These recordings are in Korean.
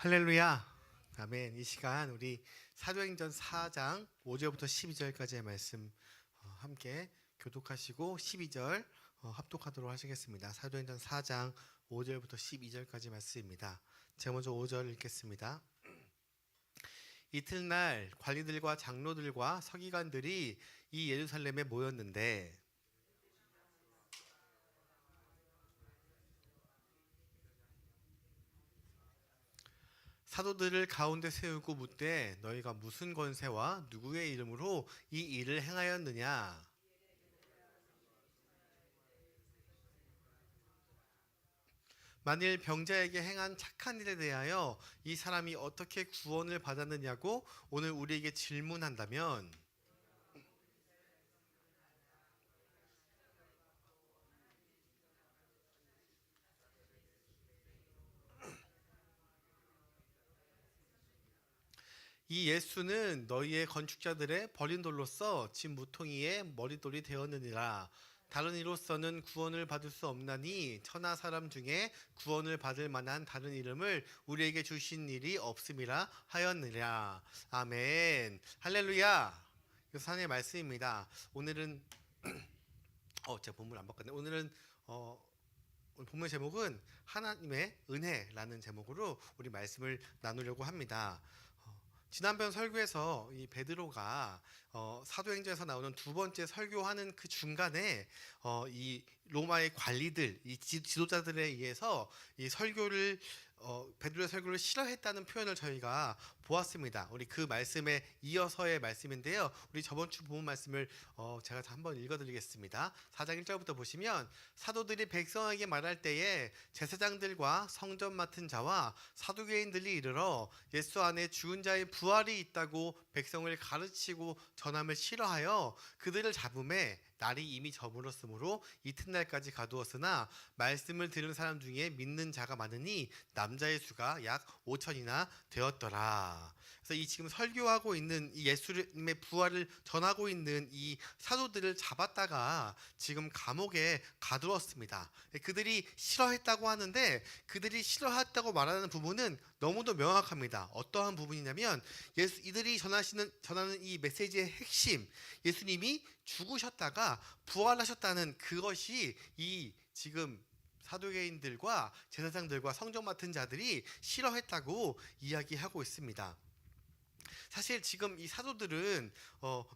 할렐루야. 아멘. 이 시간 우리 사도행전 4장 5절부터 12절까지의 말씀 함께 교독하시고 12절 합독하도록 하시겠습니다. 사도행전 4장 5절부터 12절까지 말씀입니다. 제가 먼저 5절 읽겠습니다. 이튿날 관리들과 장로들과 서기관들이 이 예루살렘에 모였는데 사도들을 가운데 세우고 묻되 너희가 무슨 권세와 누구의 이름으로 이 일을 행하였느냐? 만일 병자에게 행한 착한 일에 대하여 이 사람이 어떻게 구원을 받았느냐고 오늘 우리에게 질문한다면 이 예수는 너희의 건축자들의 버린 돌로서 집 무통이의 머릿돌이 되었느니라. 다른 이로서는 구원을 받을 수 없나니 천하 사람 중에 구원을 받을 만한 다른 이름을 우리에게 주신 일이 없음이라 하였느라. 아멘. 할렐루야. 요산의 말씀입니다. 오늘은 제가 본문 안 바꿨네. 오늘 본문 제목은 하나님의 은혜라는 제목으로 우리 말씀을 나누려고 합니다. 지난번 설교에서 이 베드로가 사도행전에서 나오는 두 번째 설교하는 그 중간에 이 로마의 관리들, 이 지도자들에 의해서 이 설교를 베드로의 설교를 싫어했다는 표현을 저희가 보았습니다. 우리 그 말씀에 이어서의 말씀인데요. 우리 저번 주 본 말씀을 제가 한번 읽어드리겠습니다. 4장 1절부터 보시면 사도들이 백성에게 말할 때에 제사장들과 성전 맡은 자와 사두개인들이 이르러 예수 안에 죽은 자의 부활이 있다고 백성을 가르치고 전함을 싫어하여 그들을 잡음에 날이 이미 저물었으므로 이튿날까지 가두었으나 말씀을 들은 사람 중에 믿는 자가 많으니 남자의 수가 약 5천이나 되었더라. 그래서 이 지금 설교하고 있는 이 예수님의 부활을 전하고 있는 이 사도들을 잡았다가 지금 감옥에 가두었습니다. 그들이 싫어했다고 하는데 그들이 싫어했다고 말하는 부분은 너무도 명확합니다. 어떠한 부분이냐면 이들이 전하는 이 메시지의 핵심, 예수님이 죽으셨다가 부활하셨다는 그것이 이 지금 사도개인들과 제사장들과 성전 맡은 자들이 싫어했다고 이야기하고 있습니다. 사실 지금 이 사도들은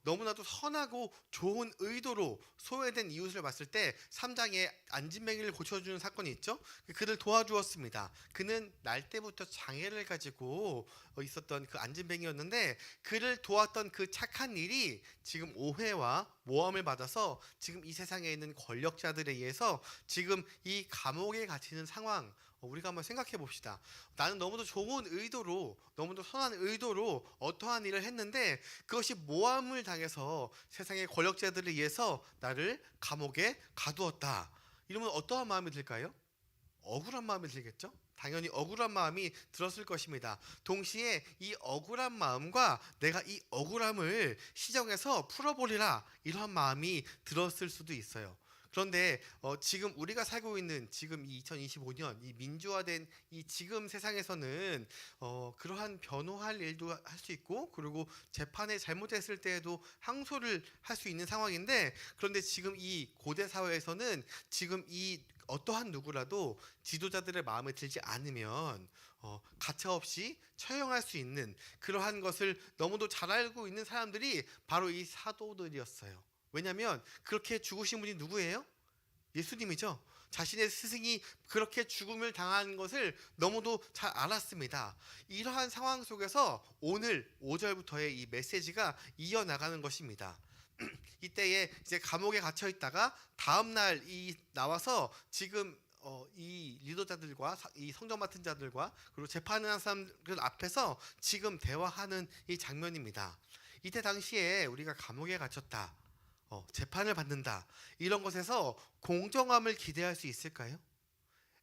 너무나도 선하고 좋은 의도로 소외된 이웃을 봤을 때 3장에 안진뱅이를 고쳐주는 사건이 있죠. 그를 도와주었습니다. 그는 날 때부터 장애를 가지고 있었던 그 안진뱅이였는데 그를 도왔던 그 착한 일이 지금 오해와 모함을 받아서 지금 이 세상에 있는 권력자들에 의해서 지금 이 감옥에 갇히는 상황, 우리가 한번 생각해 봅시다. 나는 너무도 좋은 의도로, 너무도 선한 의도로 어떠한 일을 했는데 그것이 모함을 당해서 세상의 권력자들에 의해서 나를 감옥에 가두었다. 이러면 어떠한 마음이 들까요? 억울한 마음이 들겠죠? 당연히 억울한 마음이 들었을 것입니다. 동시에 이 억울한 마음과 내가 이 억울함을 시정해서 풀어보리라 이러한 마음이 들었을 수도 있어요. 그런데 지금 우리가 살고 있는 지금 이 2025년 이 민주화된 이 지금 세상에서는 그러한 변호할 일도 할 수 있고 그리고 재판에 잘못했을 때에도 항소를 할 수 있는 상황인데 그런데 지금 이 고대 사회에서는 지금 이 어떠한 누구라도 지도자들의 마음에 들지 않으면 가차없이 처형할 수 있는 그러한 것을 너무도 잘 알고 있는 사람들이 바로 이 사도들이었어요. 왜냐하면 그렇게 죽으신 분이 누구예요? 예수님이죠. 자신의 스승이 그렇게 죽음을 당한 것을 너무도 잘 알았습니다. 이러한 상황 속에서 오늘 5절부터의 이 메시지가 이어나가는 것입니다. 이때에 이제 감옥에 갇혀 있다가 다음 날 이 나와서 지금 이 리더자들과 이 성전 맡은 자들과 그리고 재판하는 사람들 앞에서 지금 대화하는 이 장면입니다. 이때 당시에 우리가 감옥에 갇혔다. 재판을 받는다. 이런 것에서 공정함을 기대할 수 있을까요?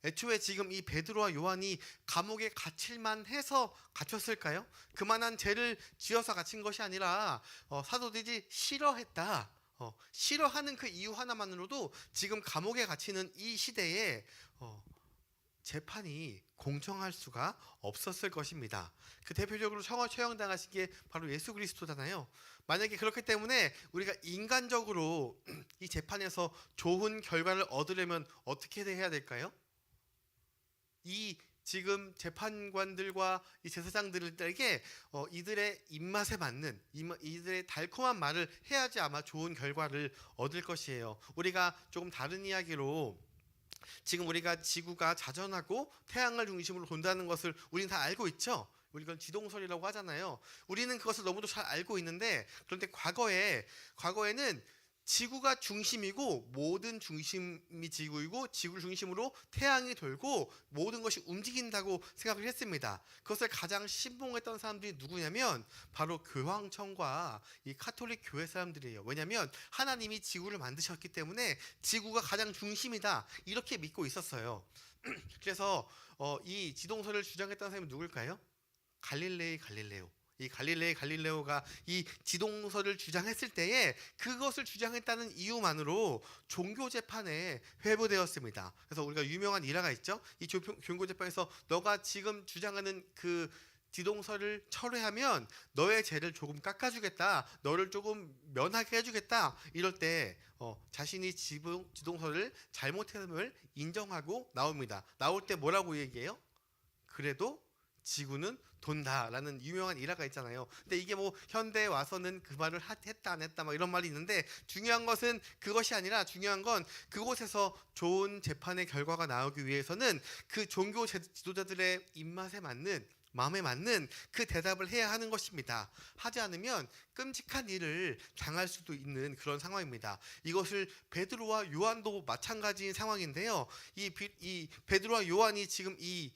애초에 지금 이 베드로와 요한이 감옥에 갇힐만 해서 갇혔을까요? 그만한 죄를 지어서 갇힌 것이 아니라 사도들이 싫어했다. 싫어하는 그 이유 하나만으로도 지금 감옥에 갇히는 이 시대에 재판이 공청할 수가 없었을 것입니다. 그 대표적으로 처형당하신 게 바로 예수 그리스도잖아요. 만약에 그렇기 때문에 우리가 인간적으로 이 재판에서 좋은 결과를 얻으려면 어떻게 해야 될까요? 이 지금 재판관들과 이 제사장들에게 이들의 입맛에 맞는 이들의 달콤한 말을 해야지 아마 좋은 결과를 얻을 것이에요. 우리가 조금 다른 이야기로 지금 우리가 지구가 자전하고 태양을 중심으로 돈다는 것을 우리는 다 알고 있죠. 우리가 지동설이라고 하잖아요. 우리는 그것을 너무도 잘 알고 있는데, 그런데 과거에는 지구가 중심이고 모든 중심이 지구이고 지구를 중심으로 태양이 돌고 모든 것이 움직인다고 생각을 했습니다. 그것을 가장 신봉했던 사람들이 누구냐면 바로 교황청과 이 카톨릭 교회 사람들이에요. 왜냐하면 하나님이 지구를 만드셨기 때문에 지구가 가장 중심이다 이렇게 믿고 있었어요. 그래서 이 지동설을 주장했던 사람이 누굴까요? 갈릴레오. 이 갈릴레오가 이 지동설을 주장했을 때에 그것을 주장했다는 이유만으로 종교 재판에 회부되었습니다. 그래서 우리가 유명한 일화가 있죠. 이 종교 재판에서 너가 지금 주장하는 그 지동설을 철회하면 너의 죄를 조금 깎아주겠다, 너를 조금 면하게 해주겠다. 이럴 때 자신이 지동설을 잘못했음을 인정하고 나옵니다. 나올 때 뭐라고 얘기해요? 그래도 지구는 돈다라는 유명한 일화가 있잖아요. 근데 이게 뭐 현대에 와서는 그 말을 했다 안 했다 막 이런 말이 있는데, 중요한 것은 그것이 아니라 중요한 건 그곳에서 좋은 재판의 결과가 나오기 위해서는 그 종교 지도자들의 입맛에 맞는 마음에 맞는 그 대답을 해야 하는 것입니다. 하지 않으면 끔찍한 일을 당할 수도 있는 그런 상황입니다. 이것을 베드로와 요한도 마찬가지인 상황인데요. 이 베드로와 요한이 지금 이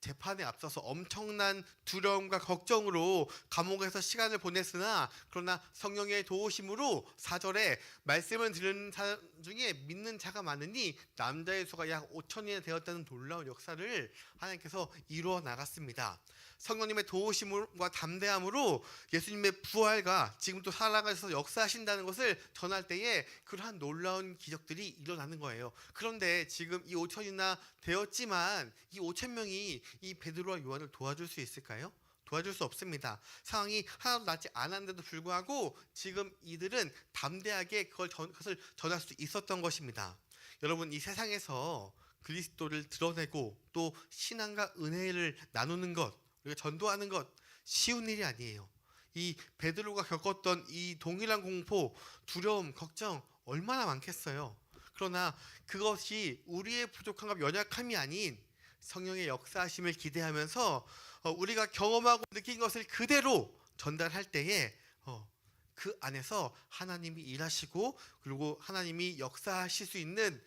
재판에 앞서서 엄청난 두려움과 걱정으로 감옥에서 시간을 보냈으나, 그러나 성령의 도우심으로 4절에 말씀을 들은 사람 중에 믿는 자가 많으니 남자의 수가 약 5천이나 되었다는 놀라운 역사를 하나님께서 이루어 나갔습니다. 성령님의 도우심과 담대함으로 예수님의 부활과 지금 또 살아가셔서 역사하신다는 것을 전할 때에 그러한 놀라운 기적들이 일어나는 거예요. 그런데 지금 이 5천이나 되었지만 이 5천 명이 이 베드로와 요한을 도와줄 수 있을까요? 도와줄 수 없습니다. 상황이 하나도 낫지 않았는데도 불구하고 지금 이들은 담대하게 그것을 전할 수 있었던 것입니다. 여러분, 이 세상에서 그리스도를 드러내고 또 신앙과 은혜를 나누는 것, 우리가 전도하는 것 쉬운 일이 아니에요. 이 베드로가 겪었던 이 동일한 공포, 두려움, 걱정 얼마나 많겠어요. 그러나 그것이 우리의 부족함과 연약함이 아닌 성령의 역사하심을 기대하면서 우리가 경험하고 느낀 것을 그대로 전달할 때에 그 안에서 하나님이 일하시고 그리고 하나님이 역사하실 수 있는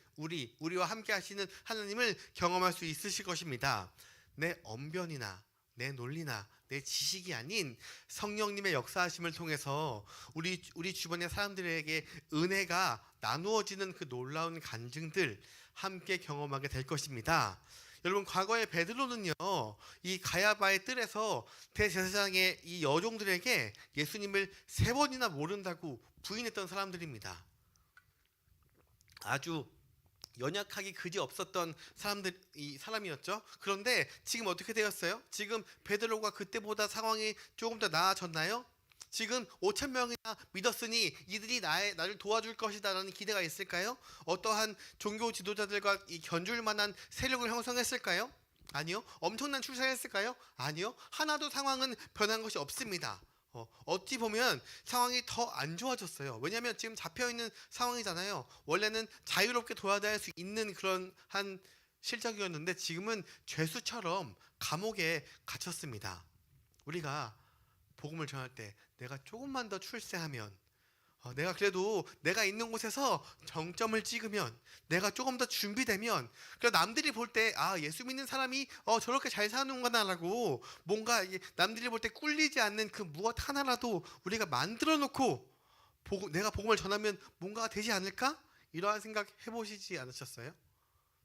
우리와 함께 하시는 하나님을 경험할 수 있으실 것입니다. 내 언변이나 내 논리나 내 지식이 아닌 성령님의 역사하심을 통해서 우리 주변의 사람들에게 은혜가 나누어지는 그 놀라운 간증들 함께 경험하게 될 것입니다. 여러분, 과거에 베드로는요, 이 가야바의 뜰에서 대제사장의 이 여종들에게 예수님을 3번이나 모른다고 부인했던 사람들입니다. 아주 연약하기 그지 없었던 사람이었죠. 그런데 지금 어떻게 되었어요? 지금 베드로가 그때보다 상황이 조금 더 나아졌나요? 지금 5천 명이나 믿었으니 이들이 나를 도와줄 것이다라는 기대가 있을까요? 어떠한 종교 지도자들과 견줄 만한 세력을 형성했을까요? 아니요. 엄청난 출세했을까요? 아니요. 하나도 상황은 변한 것이 없습니다. 어찌 보면 상황이 더 안 좋아졌어요. 왜냐하면 지금 잡혀있는 상황이잖아요. 원래는 자유롭게 돌아다닐 수 있는 그런 한 실정이었는데 지금은 죄수처럼 감옥에 갇혔습니다. 우리가 복음을 전할 때 내가 조금만 더 출세하면, 내가 그래도 내가 있는 곳에서 정점을 찍으면, 내가 조금 더 준비되면, 그래서 남들이 볼 때 예수 믿는 사람이 저렇게 잘 사는구나라고 뭔가 남들이 볼 때 꿀리지 않는 그 무엇 하나라도 우리가 만들어 놓고 내가 복음을 전하면 뭔가가 되지 않을까? 이러한 생각 해보시지 않으셨어요?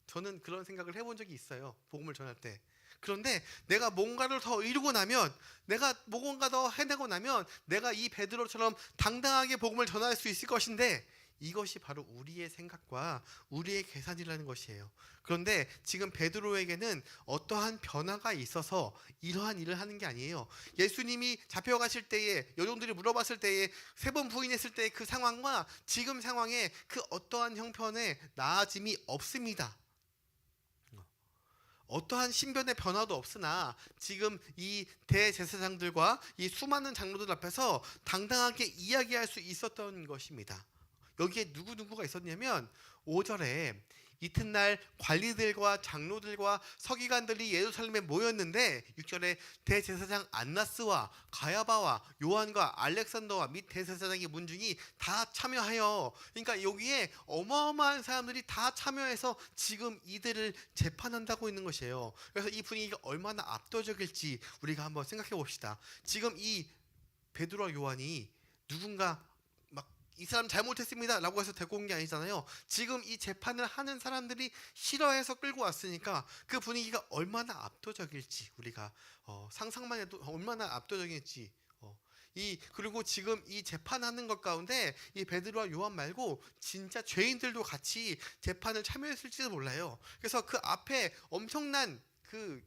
저는 그런 생각을 해본 적이 있어요. 복음을 전할 때. 그런데 내가 뭔가를 더 이루고 나면, 내가 뭔가 더 해내고 나면 내가 이 베드로처럼 당당하게 복음을 전할 수 있을 것인데, 이것이 바로 우리의 생각과 우리의 계산이라는 것이에요. 그런데 지금 베드로에게는 어떠한 변화가 있어서 이러한 일을 하는 게 아니에요. 예수님이 잡혀가실 때에 여종들이 물어봤을 때에 3번 부인했을 때의 그 상황과 지금 상황에 그 어떠한 형편에 나아짐이 없습니다. 어떠한 신변의 변화도 없으나 지금 이 대제사장들과 이 수많은 장로들 앞에서 당당하게 이야기할 수 있었던 것입니다. 여기에 누구누구가 있었냐면 5절에 이튿날 관리들과 장로들과 서기관들이 예루살렘에 모였는데 6절에 대제사장 안나스와 가야바와 요한과 알렉산더와 및 대제사장의 문중이 다 참여하여, 그러니까 여기에 어마어마한 사람들이 다 참여해서 지금 이들을 재판한다고 있는 것이에요. 그래서 이 분위기가 얼마나 압도적일지 우리가 한번 생각해 봅시다. 지금 이 베드로와 요한이 누군가 이 사람 잘못했습니다 라고 해서 데리고 온 게 아니잖아요. 지금 이 재판을 하는 사람들이 싫어해서 끌고 왔으니까 그 분위기가 얼마나 압도적일지 우리가 상상만 해도 얼마나 압도적일지. 그리고 지금 이 재판하는 것 가운데 이 베드로와 요한 말고 진짜 죄인들도 같이 재판을 참여했을지도 몰라요. 그래서 그 앞에 엄청난 그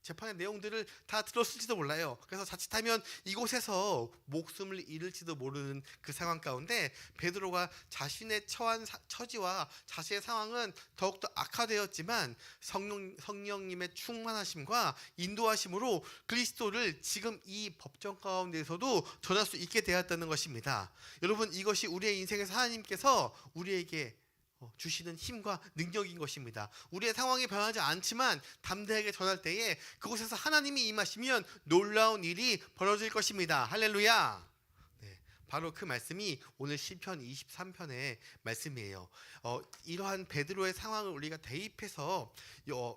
재판의 내용들을 다 들었을지도 몰라요. 그래서 자칫하면 이곳에서 목숨을 잃을지도 모르는 그 상황 가운데 베드로가 자신의 처한 처지와 자신의 상황은 더욱더 악화되었지만 성령님의 충만하심과 인도하심으로 그리스도를 지금 이 법정 가운데에서도 전할 수 있게 되었다는 것입니다. 여러분, 이것이 우리의 인생에서 하나님께서 우리에게 주시는 힘과 능력인 것입니다. 우리의 상황이 변하지 않지만 담대하게 전할 때에 그곳에서 하나님이 임하시면 놀라운 일이 벌어질 것입니다. 할렐루야. 네, 바로 그 말씀이 오늘 시편 23편의 말씀이에요. 이러한 베드로의 상황을 우리가 대입해서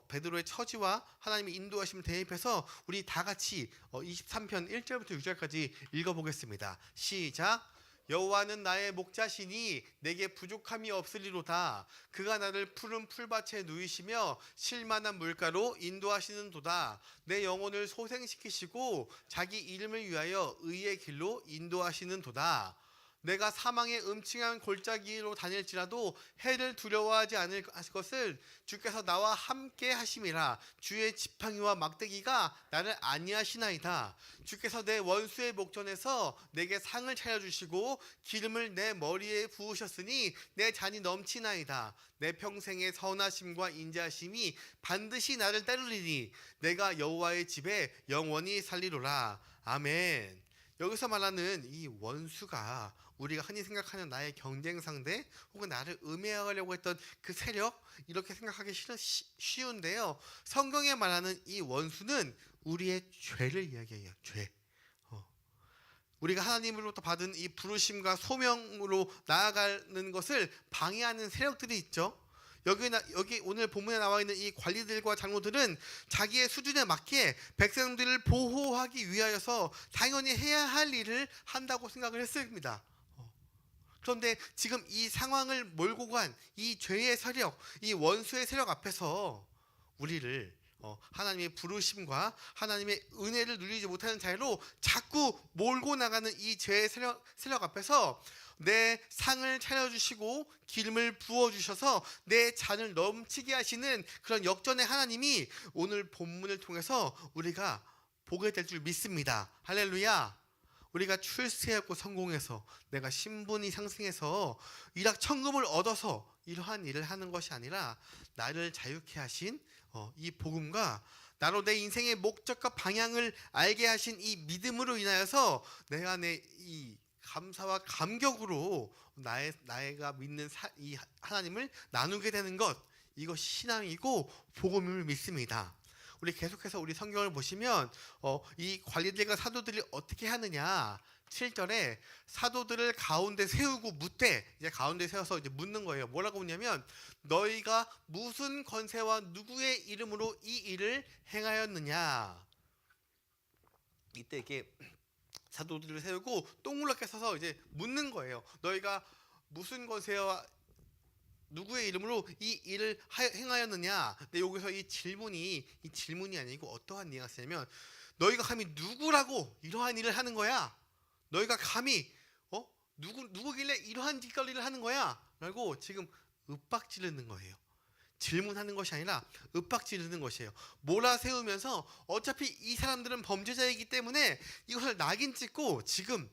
베드로의 처지와 하나님의 인도하심을 대입해서 우리 다 같이 23편 1절부터 6절까지 읽어보겠습니다. 시작. 여호와는 나의 목자시니 내게 부족함이 없으리로다. 그가 나를 푸른 풀밭에 누이시며 쉴만한 물가로 인도하시는도다. 내 영혼을 소생시키시고 자기 이름을 위하여 의의 길로 인도하시는도다. 내가 사망의 음침한 골짜기로 다닐지라도 해를 두려워하지 않을 것을 주께서 나와 함께 하심이라. 주의 지팡이와 막대기가 나를 안위하시나이다. 주께서 내 원수의 목전에서 내게 상을 차려주시고 기름을 내 머리에 부으셨으니 내 잔이 넘치나이다. 내 평생의 선하심과 인자하심이 반드시 나를 따르리니 내가 여호와의 집에 영원히 살리로라. 아멘. 여기서 말하는 이 원수가 우리가 흔히 생각하는 나의 경쟁 상대 혹은 나를 음해하려고 했던 그 세력, 이렇게 생각하기 쉬운데요. 성경에 말하는 이 원수는 우리의 죄를 이야기해요. 죄. 우리가 하나님으로부터 받은 이 부르심과 소명으로 나아가는 것을 방해하는 세력들이 있죠. 여기 오늘 본문에 나와 있는 이 관리들과 장로들은 자기의 수준에 맞게 백성들을 보호하기 위하여서 당연히 해야 할 일을 한다고 생각을 했습니다. 그런데 지금 이 상황을 몰고 간 이 죄의 세력, 이 원수의 세력 앞에서 우리를 하나님의 부르심과 하나님의 은혜를 누리지 못하는 자리로 자꾸 몰고 나가는 이 죄의 세력 앞에서 내 상을 차려주시고 기름을 부어주셔서 내 잔을 넘치게 하시는 그런 역전의 하나님이 오늘 본문을 통해서 우리가 보게 될 줄 믿습니다. 할렐루야. 우리가 출세하고 성공해서 내가 신분이 상승해서 일확천금을 얻어서 이러한 일을 하는 것이 아니라 나를 자유케 하신 이 복음과 나로 내 인생의 목적과 방향을 알게 하신 이 믿음으로 인하여서 내 안에 이 감사와 감격으로 나가 믿는 이 하나님을 나누게 되는 것, 이것이 신앙이고 복음임을 믿습니다. 우리 계속해서 우리 성경을 보시면 이 관리들과 사도들이 어떻게 하느냐, 7절에 사도들을 가운데 세우고 묻되, 이제 가운데 세워서 이제 묻는 거예요. 뭐라고 묻냐면 너희가 무슨 권세와 누구의 이름으로 이 일을 행하였느냐. 이때 이렇게 사도들을 세우고 동그랗게 서서 이제 묻는 거예요. 너희가 무슨 권세와 누구의 이름으로 이 일을 행하였느냐. 근데 여기서 이 질문이 아니고 어떠한 뉘앙스냐면 너희가 감히 누구라고 이러한 일을 하는 거야? 너희가 감히 누구길래 이러한 짓거리를 하는 거야? 라고 지금 윽박지르는 거예요. 질문하는 것이 아니라 윽박지르는 것이에요. 몰아세우면서 어차피 이 사람들은 범죄자이기 때문에 이것을 낙인 찍고 지금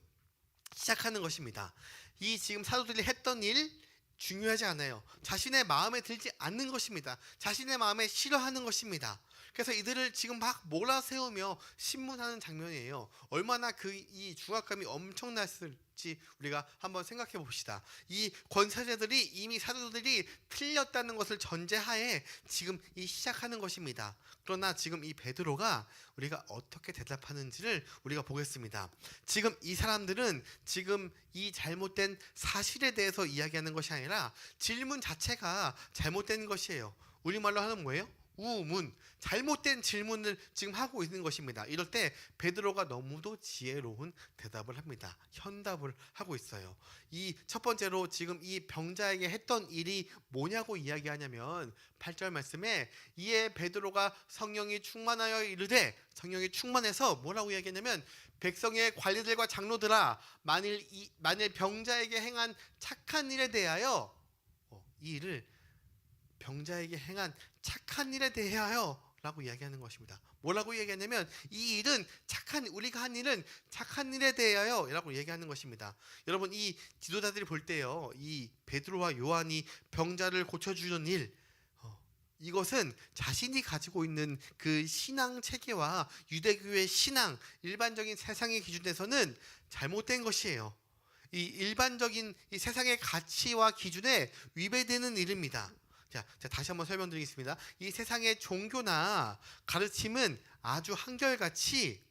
시작하는 것입니다. 이 지금 사도들이 했던 일 중요하지 않아요. 자신의 마음에 들지 않는 것입니다. 자신의 마음에 싫어하는 것입니다. 그래서 이들을 지금 막 몰아세우며 신문하는 장면이에요. 얼마나 이 중압감이 엄청났을지 우리가 한번 생각해 봅시다. 이 권사자들이 이미 사도들이 틀렸다는 것을 전제하에 지금 이 시작하는 것입니다. 그러나 지금 이 베드로가 우리가 어떻게 대답하는지를 우리가 보겠습니다. 지금 이 사람들은 지금 이 잘못된 사실에 대해서 이야기하는 것이 아니라 질문 자체가 잘못된 것이에요. 우리말로 하는 뭐예요? 우문, 잘못된 질문을 지금 하고 있는 것입니다. 이럴 때 베드로가 너무도 지혜로운 대답을 합니다. 현답을 하고 있어요. 이 첫 번째로 지금 이 병자에게 했던 일이 뭐냐고 이야기하냐면 8절 말씀에 이에 베드로가 성령이 충만하여 이르되, 성령이 충만해서 뭐라고 이야기하냐면 백성의 관리들과 장로들아, 만일 병자에게 행한 착한 일에 대하여 이 일을 병자에게 행한 착한 일에 대하여 라고 이야기하는 것입니다. 뭐라고 얘기하냐면 이 일은 우리가 한 일은 착한 일에 대하여 라고 얘기하는 것입니다. 여러분, 이 지도자들이 볼 때요, 이 베드로와 요한이 병자를 고쳐주는 일, 이것은 자신이 가지고 있는 그 신앙 체계와 유대교의 신앙, 일반적인 세상의 기준에서는 잘못된 것이에요. 이 일반적인 이 세상의 가치와 기준에 위배되는 일입니다. 자, 다시 한번 설명드리겠습니다. 이 세상의 종교나 가르침은 아주 한결같이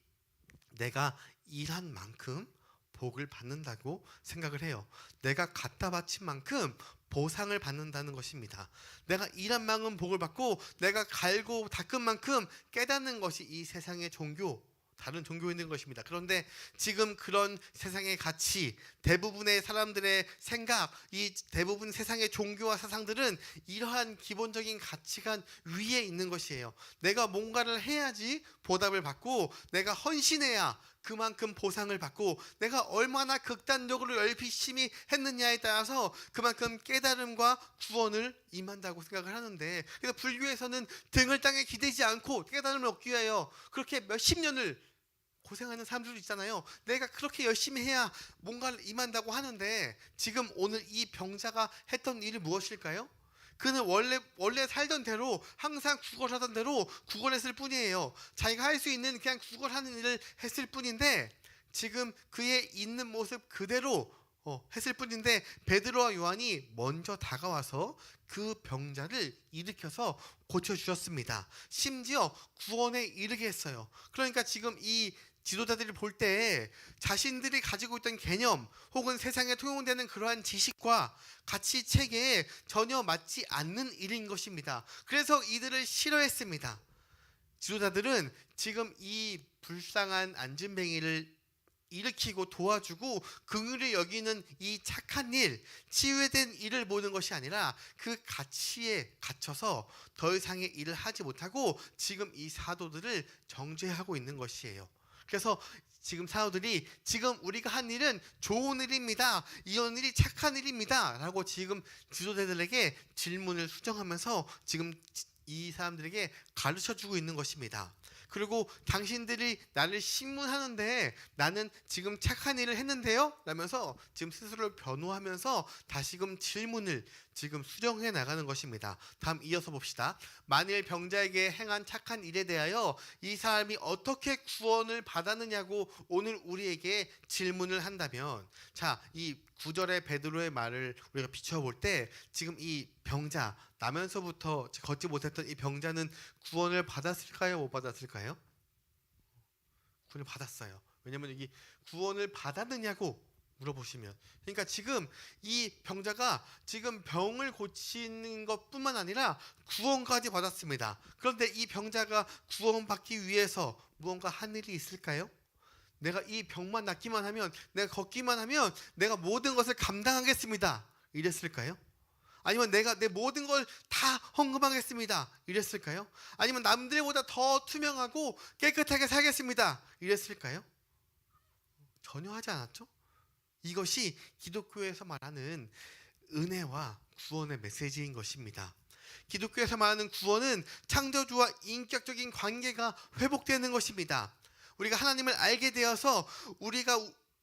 내가 일한 만큼 복을 받는다고 생각을 해요. 내가 갖다 바친 만큼 보상을 받는다는 것입니다. 내가 일한 만큼 복을 받고 내가 갈고 닦은 만큼 깨닫는 것이 이 세상의 종교, 다른 종교인 것입니다. 그런데 지금 그런 세상의 가치, 대부분의 사람들의 생각, 이 대부분 세상의 종교와 사상들은 이러한 기본적인 가치관 위에 있는 것이에요. 내가 뭔가를 해야지 보답을 받고, 내가 헌신해야 그만큼 보상을 받고, 내가 얼마나 극단적으로 열심히 했느냐에 따라서 그만큼 깨달음과 구원을 임한다고 생각을 하는데, 그래서 불교에서는 등을 땅에 기대지 않고 깨달음을 얻기 위하여 그렇게 몇십 년을 고생하는 사람들도 있잖아요. 내가 그렇게 열심히 해야 뭔가를 임한다고 하는데, 지금 오늘 이 병자가 했던 일이 무엇일까요? 그는 원래 살던 대로, 항상 구걸하던 대로 구걸했을 뿐이에요. 자기가 할 수 있는 그냥 구걸하는 일을 했을 뿐인데, 지금 그의 있는 모습 그대로 했을 뿐인데, 베드로와 요한이 먼저 다가와서 그 병자를 일으켜서 고쳐주셨습니다. 심지어 구원에 이르게 했어요. 그러니까 지금 이 지도자들이 볼 때 자신들이 가지고 있던 개념 혹은 세상에 통용되는 그러한 지식과 가치 체계에 전혀 맞지 않는 일인 것입니다. 그래서 이들을 싫어했습니다. 지도자들은 지금 이 불쌍한 안진뱅이를 일으키고 도와주고 긍휼히 여기는 이 착한 일, 치유된 일을 보는 것이 아니라 그 가치에 갇혀서 더 이상의 일을 하지 못하고 지금 이 사도들을 정죄하고 있는 것이에요. 그래서 지금 사도들이 지금 우리가 한 일은 좋은 일입니다, 이런 일이 착한 일입니다 라고 지금 지도자들에게 질문을 수정하면서 지금 이 사람들에게 가르쳐주고 있는 것입니다. 그리고 당신들이 나를 신문하는데 나는 지금 착한 일을 했는데요? 라면서 지금 스스로를 변호하면서 다시금 질문을 지금 수정해 나가는 것입니다. 다음 이어서 봅시다. 만일 병자에게 행한 착한 일에 대하여 이 사람이 어떻게 구원을 받았느냐고 오늘 우리에게 질문을 한다면, 자, 이 9절의 베드로의 말을 우리가 비춰볼 때 지금 이 병자, 나면서부터 걷지 못했던 이 병자는 구원을 받았을까요? 못 받았을까요? 구원을 받았어요. 왜냐하면 여기 구원을 받았느냐고 물어보시면, 그러니까 지금 이 병자가 지금 병을 고치는 것뿐만 아니라 구원까지 받았습니다. 그런데 이 병자가 구원받기 위해서 무언가 한 일이 있을까요? 내가 이 병만 낫기만 하면, 내가 걷기만 하면 내가 모든 것을 감당하겠습니다 이랬을까요? 아니면 내가 내 모든 걸 다 헌금하겠습니다 이랬을까요? 아니면 남들보다 더 투명하고 깨끗하게 살겠습니다 이랬을까요? 전혀 하지 않았죠? 이것이 기독교에서 말하는 은혜와 구원의 메시지인 것입니다. 기독교에서 말하는 구원은 창조주와 인격적인 관계가 회복되는 것입니다. 우리가 하나님을 알게 되어서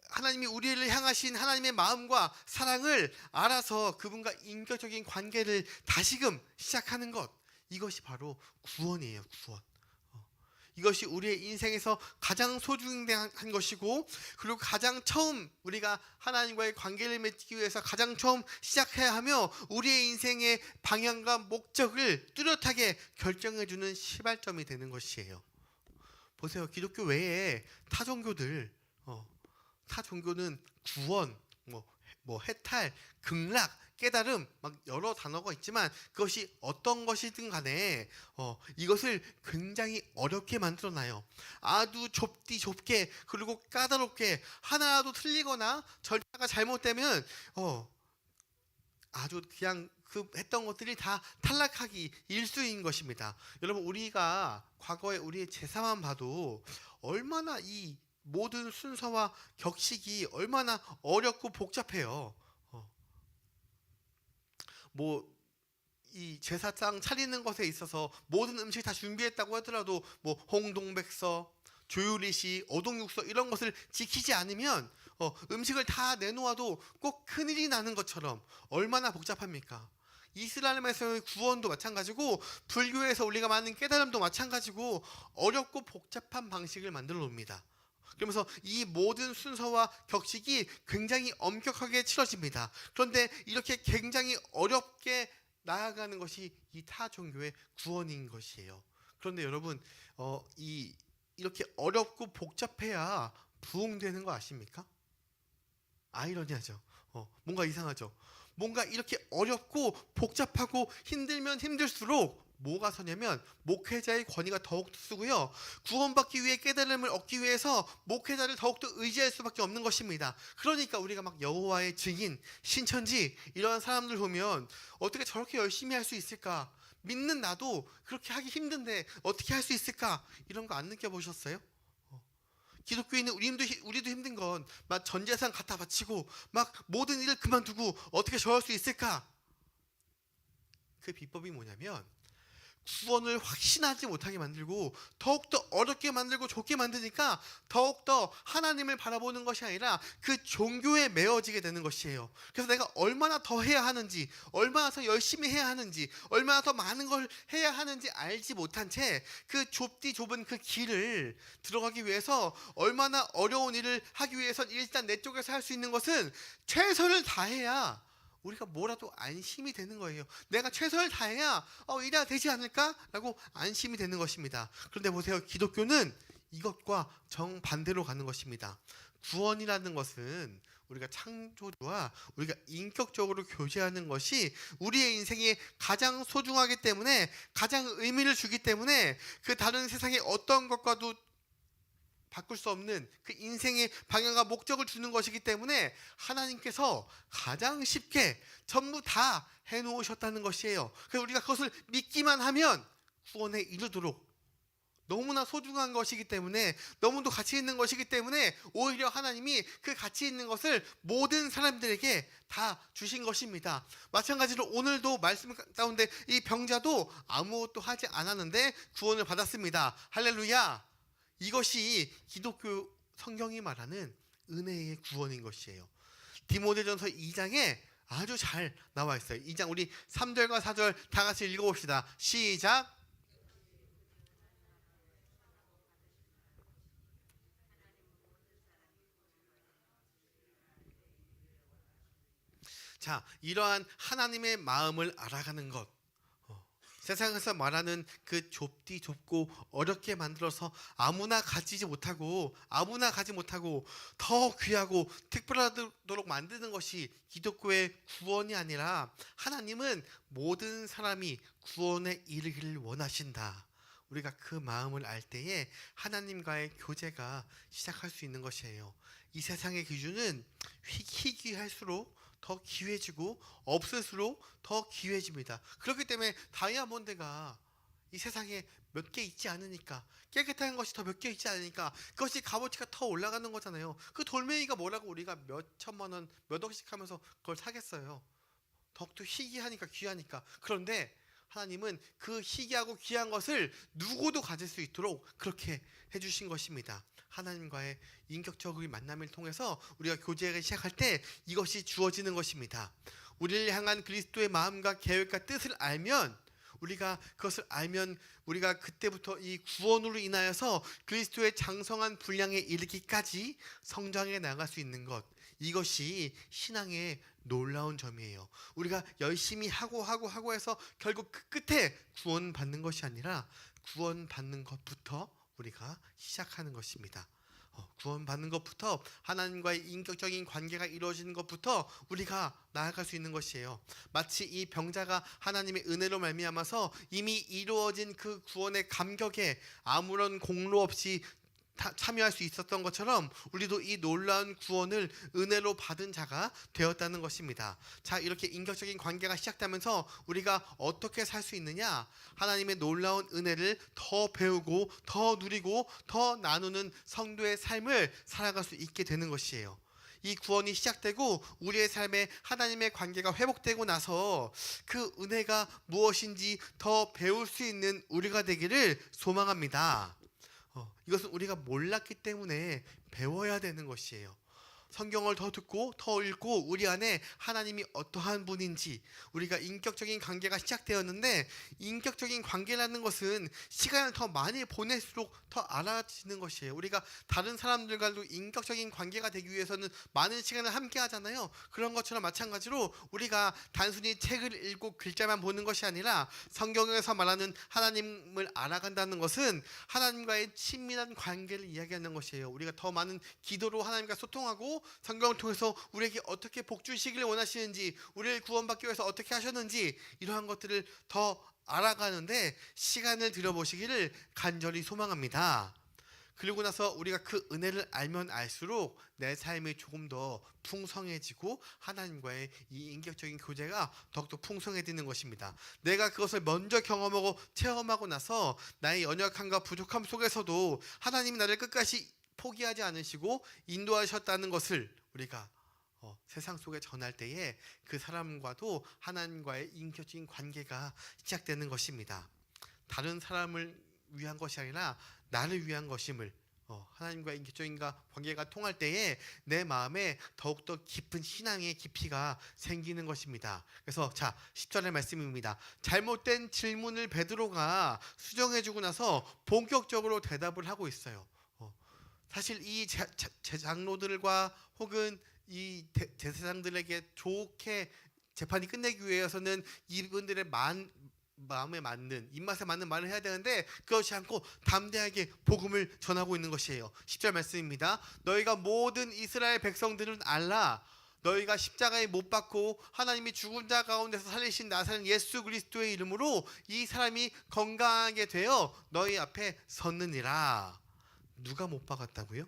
하나님이 우리를 향하신 하나님의 마음과 사랑을 알아서 그분과 인격적인 관계를 다시금 시작하는 것, 이것이 바로 구원이에요. 구원. 이것이 우리의 인생에서 가장 소중한 것이고, 그리고 가장 처음 우리가 하나님과의 관계를 맺기 위해서 가장 처음 시작해야 하며 우리의 인생의 방향과 목적을 뚜렷하게 결정해주는 시발점이 되는 것이에요. 보세요. 기독교 외에 타 종교는 구원, 해탈, 극락, 깨달음, 막 여러 단어가 있지만 그것이 어떤 것이든 간에 이것을 굉장히 어렵게 만들어놔요. 아주 좁게 그리고 까다롭게, 하나라도 틀리거나 절차가 잘못되면 아주 그냥 했던 것들이 다 탈락하기 일쑤인 것입니다. 여러분, 우리가 과거에 우리의 제사만 봐도 얼마나 이 모든 순서와 격식이 얼마나 어렵고 복잡해요. 이 제사상 차리는 것에 있어서 모든 음식 다 준비했다고 하더라도 홍동백서, 조유리시, 어동육서 이런 것을 지키지 않으면 음식을 다 내놓아도 꼭 큰일이 나는 것처럼 얼마나 복잡합니까? 이슬람에서의 구원도 마찬가지고, 불교에서 우리가 많은 깨달음도 마찬가지고 어렵고 복잡한 방식을 만들어 놓습니다. 그러면서 이 모든 순서와 격식이 굉장히 엄격하게 치러집니다. 그런데 이렇게 굉장히 어렵게 나아가는 것이 이 타 종교의 구원인 것이에요. 그런데 여러분, 이렇게 어렵고 복잡해야 부흥되는 거 아십니까? 아이러니하죠. 뭔가 이상하죠. 뭔가 이렇게 어렵고 복잡하고 힘들면 힘들수록 뭐가 서냐면 목회자의 권위가 더욱 쓰고요. 구원받기 위해 깨달음을 얻기 위해서 목회자를 더욱더 의지할 수밖에 없는 것입니다. 그러니까 우리가 막 여호와의 증인, 신천지 이런 사람들 보면 어떻게 저렇게 열심히 할 수 있을까? 믿는 나도 그렇게 하기 힘든데 어떻게 할 수 있을까? 이런 거 안 느껴보셨어요? 기독교인은 우리도 힘든 건 막 전 재산 갖다 바치고 막 모든 일을 그만두고 어떻게 저럴 수 있을까? 그 비법이 뭐냐면 구원을 확신하지 못하게 만들고 더욱더 어렵게 만들고 좁게 만드니까 더욱더 하나님을 바라보는 것이 아니라 그 종교에 매어지게 되는 것이에요. 그래서 내가 얼마나 더 해야 하는지, 얼마나 더 열심히 해야 하는지, 얼마나 더 많은 걸 해야 하는지 알지 못한 채 그 좁은 그 길을 들어가기 위해서 얼마나 어려운 일을 하기 위해서 일단 내 쪽에서 할 수 있는 것은 최선을 다해야 우리가 뭐라도 안심이 되는 거예요. 내가 최선을 다해야 이래야 되지 않을까라고 안심이 되는 것입니다. 그런데 보세요. 기독교는 이것과 정반대로 가는 것입니다. 구원이라는 것은 우리가 창조주와 우리가 인격적으로 교제하는 것이 우리의 인생에 가장 소중하기 때문에, 가장 의미를 주기 때문에 그 다른 세상의 어떤 것과도 바꿀 수 없는 그 인생의 방향과 목적을 주는 것이기 때문에 하나님께서 가장 쉽게 전부 다 해놓으셨다는 것이에요. 그래서 우리가 그것을 믿기만 하면 구원에 이르도록, 너무나 소중한 것이기 때문에, 너무도 가치 있는 것이기 때문에 오히려 하나님이 그 가치 있는 것을 모든 사람들에게 다 주신 것입니다. 마찬가지로 오늘도 말씀 가운데 이 병자도 아무것도 하지 않았는데 구원을 받았습니다. 할렐루야. 이것이 기독교 성경이 말하는 은혜의 구원인 것이에요. 디모데전서 2장에 아주 잘 나와 있어요. 2장 우리 3절과 4절 다 같이 읽어봅시다. 시작. 자, 이러한 하나님의 마음을 알아가는 것, 세상에서 말하는 그 좁고 어렵게 만들어서 아무나 가지 못하고 더 귀하고 특별하도록 만드는 것이 기독교의 구원이 아니라, 하나님은 모든 사람이 구원에 이르기를 원하신다. 우리가 그 마음을 알 때에 하나님과의 교제가 시작할 수 있는 것이에요. 이 세상의 기준은 희귀할수록 더 귀해지고 없을수록 더 귀해집니다. 그렇기 때문에 다이아몬드가 이 세상에 몇 개 있지 않으니까, 깨끗한 것이 더 몇 개 있지 않으니까 그것이 값어치가 더 올라가는 거잖아요. 그 돌멩이가 뭐라고 우리가 몇 천만 원, 몇 억씩 하면서 그걸 사겠어요. 더욱더 희귀하니까, 귀하니까. 그런데 하나님은 그 희귀하고 귀한 것을 누구도 가질 수 있도록 그렇게 해주신 것입니다. 하나님과의 인격적인 만남을 통해서 우리가 교제를 시작할 때 이것이 주어지는 것입니다. 우리를 향한 그리스도의 마음과 계획과 뜻을 알면, 우리가 그것을 알면 우리가 그때부터 이 구원으로 인하여서 그리스도의 장성한 분량에 이르기까지 성장해 나갈 수 있는 것, 이것이 신앙의 놀라운 점이에요. 우리가 열심히 하고 해서 결국 그 끝에 구원받는 것이 아니라 구원받는 것부터 우리가 시작하는 것입니다. 구원받는 것부터, 하나님과의 인격적인 관계가 이루어지는 것부터 우리가 나아갈 수 있는 것이에요. 마치 이 병자가 하나님의 은혜로 말미암아서 이미 이루어진 그 구원의 감격에 아무런 공로 없이 참여할 수 있었던 것처럼 우리도 이 놀라운 구원을 은혜로 받은 자가 되었다는 것입니다. 자, 이렇게 인격적인 관계가 시작되면서 우리가 어떻게 살 수 있느냐? 하나님의 놀라운 은혜를 더 배우고 더 누리고 더 나누는 성도의 삶을 살아갈 수 있게 되는 것이에요. 이 구원이 시작되고 우리의 삶에 하나님의 관계가 회복되고 나서 그 은혜가 무엇인지 더 배울 수 있는 우리가 되기를 소망합니다. 이것은 우리가 몰랐기 때문에 배워야 되는 것이에요. 성경을 더 듣고 더 읽고 우리 안에 하나님이 어떠한 분인지, 우리가 인격적인 관계가 시작되었는데, 인격적인 관계라는 것은 시간을 더 많이 보낼수록 더 알아지는 것이에요. 우리가 다른 사람들과도 인격적인 관계가 되기 위해서는 많은 시간을 함께 하잖아요. 그런 것처럼 마찬가지로 우리가 단순히 책을 읽고 글자만 보는 것이 아니라 성경에서 말하는 하나님을 알아간다는 것은 하나님과의 친밀한 관계를 이야기하는 것이에요. 우리가 더 많은 기도로 하나님과 소통하고 성경을 통해서 우리에게 어떻게 복 주시기를 원하시는지, 우리를 구원받기 위해서 어떻게 하셨는지, 이러한 것들을 더 알아가는데 시간을 들여보시기를 간절히 소망합니다. 그리고 나서 우리가 그 은혜를 알면 알수록 내 삶이 조금 더 풍성해지고 하나님과의 이 인격적인 교제가 더욱더 풍성해지는 것입니다. 내가 그것을 먼저 경험하고 체험하고 나서 나의 연약함과 부족함 속에서도 하나님이 나를 끝까지 포기하지 않으시고 인도하셨다는 것을 우리가 세상 속에 전할 때에 그 사람과도 하나님과의 인격적인 관계가 시작되는 것입니다. 다른 사람을 위한 것이 아니라 나를 위한 것임을, 하나님과의 인격적인 관계가 통할 때에 내 마음에 더욱더 깊은 신앙의 깊이가 생기는 것입니다. 그래서 자, 10절의 말씀입니다. 잘못된 질문을 베드로가 수정해주고 나서 본격적으로 대답을 하고 있어요. 사실 이 장로들과 혹은 이 제사장들에게 좋게 재판이 끝내기 위해서는 이분들의 마음에 맞는, 입맛에 맞는 말을 해야 되는데 그렇지 않고 담대하게 복음을 전하고 있는 것이에요. 10절 말씀입니다. 너희가 모든 이스라엘 백성들은 알라. 너희가 십자가에 못 박고 하나님이 죽은 자 가운데서 살리신 나사렛 예수 그리스도의 이름으로 이 사람이 건강하게 되어 너희 앞에 섰느니라. 누가 못 박았다고요?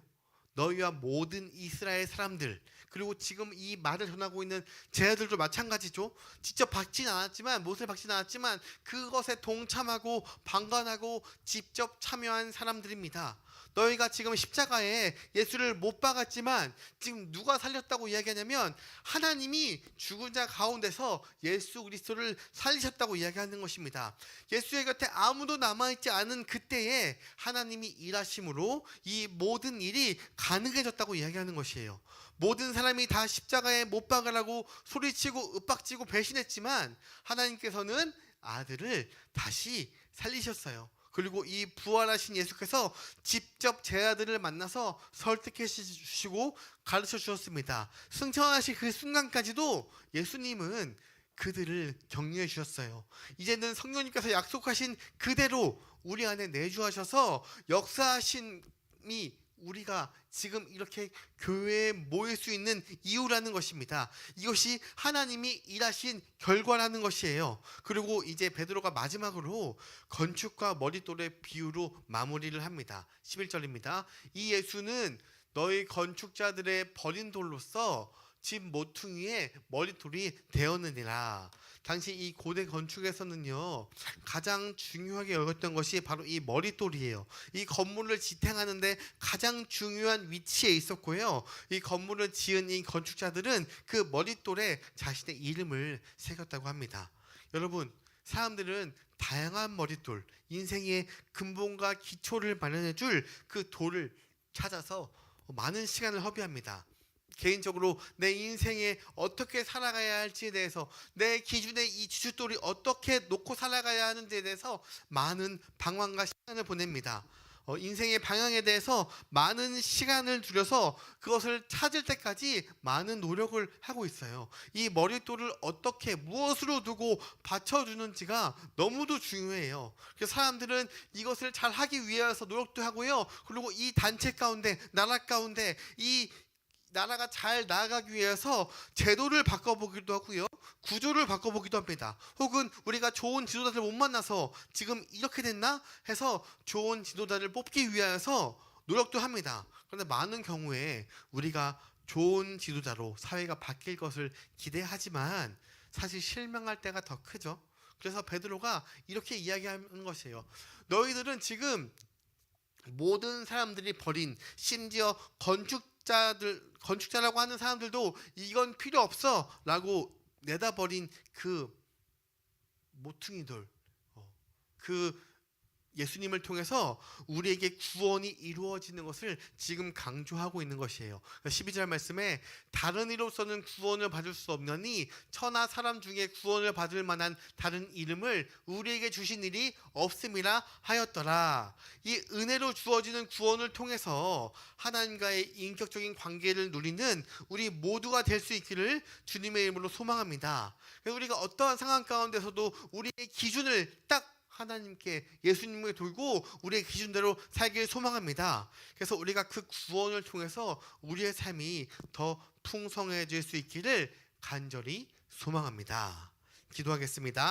너희와 모든 이스라엘 사람들, 그리고 지금 이 말을 전하고 있는 제자들도 마찬가지죠. 직접 박진 않았지만, 못을 박진 않았지만 그것에 동참하고 방관하고 직접 참여한 사람들입니다. 너희가 지금 십자가에 예수를 못 박았지만 지금 누가 살렸다고 이야기하냐면 하나님이 죽은 자 가운데서 예수 그리스도를 살리셨다고 이야기하는 것입니다. 예수의 곁에 아무도 남아있지 않은 그때에 하나님이 일하심으로 이 모든 일이 가능해졌다고 이야기하는 것이에요. 모든 사람이 다 십자가에 못 박으라고 소리치고 윽박지고 배신했지만 하나님께서는 아들을 다시 살리셨어요. 그리고 이 부활하신 예수께서 직접 제자들을 만나서 설득해 주시고 가르쳐 주셨습니다. 승천하신 그 순간까지도 예수님은 그들을 격려해 주셨어요. 이제는 성령님께서 약속하신 그대로 우리 안에 내주하셔서 역사하심이 우리가 지금 이렇게 교회에 모일 수 있는 이유라는 것입니다. 이것이 하나님이 일하신 결과라는 것이에요. 그리고 이제 베드로가 마지막으로 건축과 머릿돌의 비유로 마무리를 합니다. 11절입니다. 이 예수는 너희 건축자들의 버린 돌로서 집 모퉁이의 머릿돌이 되었느니라. 당시 이 고대 건축에서는요, 가장 중요하게 여겼던 것이 바로 이 머릿돌이에요. 이 건물을 지탱하는데 가장 중요한 위치에 있었고요. 이 건물을 지은 이 건축자들은 그 머릿돌에 자신의 이름을 새겼다고 합니다. 여러분, 사람들은 다양한 머릿돌, 인생의 근본과 기초를 마련해 줄 그 돌을 찾아서 많은 시간을 허비합니다. 개인적으로 내 인생에 어떻게 살아가야 할지에 대해서, 내 기준의 이 지춧돌이 어떻게 놓고 살아가야 하는지에 대해서 많은 방황과 시간을 보냅니다. 인생의 방향에 대해서 많은 시간을 들여서 그것을 찾을 때까지 많은 노력을 하고 있어요. 이 머릿돌을 어떻게 무엇으로 두고 받쳐주는지가 너무도 중요해요. 그래서 사람들은 이것을 잘 하기 위해서 노력도 하고요. 그리고 이 단체 가운데, 나라 가운데 이 나라가 잘 나아가기 위해서 제도를 바꿔보기도 하고요. 구조를 바꿔보기도 합니다. 혹은 우리가 좋은 지도자를 못 만나서 지금 이렇게 됐나 해서 좋은 지도자를 뽑기 위해서 노력도 합니다. 그런데 많은 경우에 우리가 좋은 지도자로 사회가 바뀔 것을 기대하지만 사실 실망할 때가 더 크죠. 그래서 베드로가 이렇게 이야기하는 것이에요. 너희들은 지금 모든 사람들이 버린, 심지어 건축자라고 하는 사람들도 이건 필요 없어 라고 내다버린 그 모퉁이돌, 그 예수님을 통해서 우리에게 구원이 이루어지는 것을 지금 강조하고 있는 것이에요. 12절 말씀에 다른 이로서는 구원을 받을 수 없느니 천하 사람 중에 구원을 받을 만한 다른 이름을 우리에게 주신 일이 없음이라 하였더라. 이 은혜로 주어지는 구원을 통해서 하나님과의 인격적인 관계를 누리는 우리 모두가 될 수 있기를 주님의 이름으로 소망합니다. 우리가 어떠한 상황 가운데서도 우리의 기준을 딱 하나님께, 예수님께 돌고 우리의 기준대로 살기를 소망합니다. 그래서 우리가 그 구원을 통해서 우리의 삶이 더 풍성해질 수 있기를 간절히 소망합니다. 기도하겠습니다.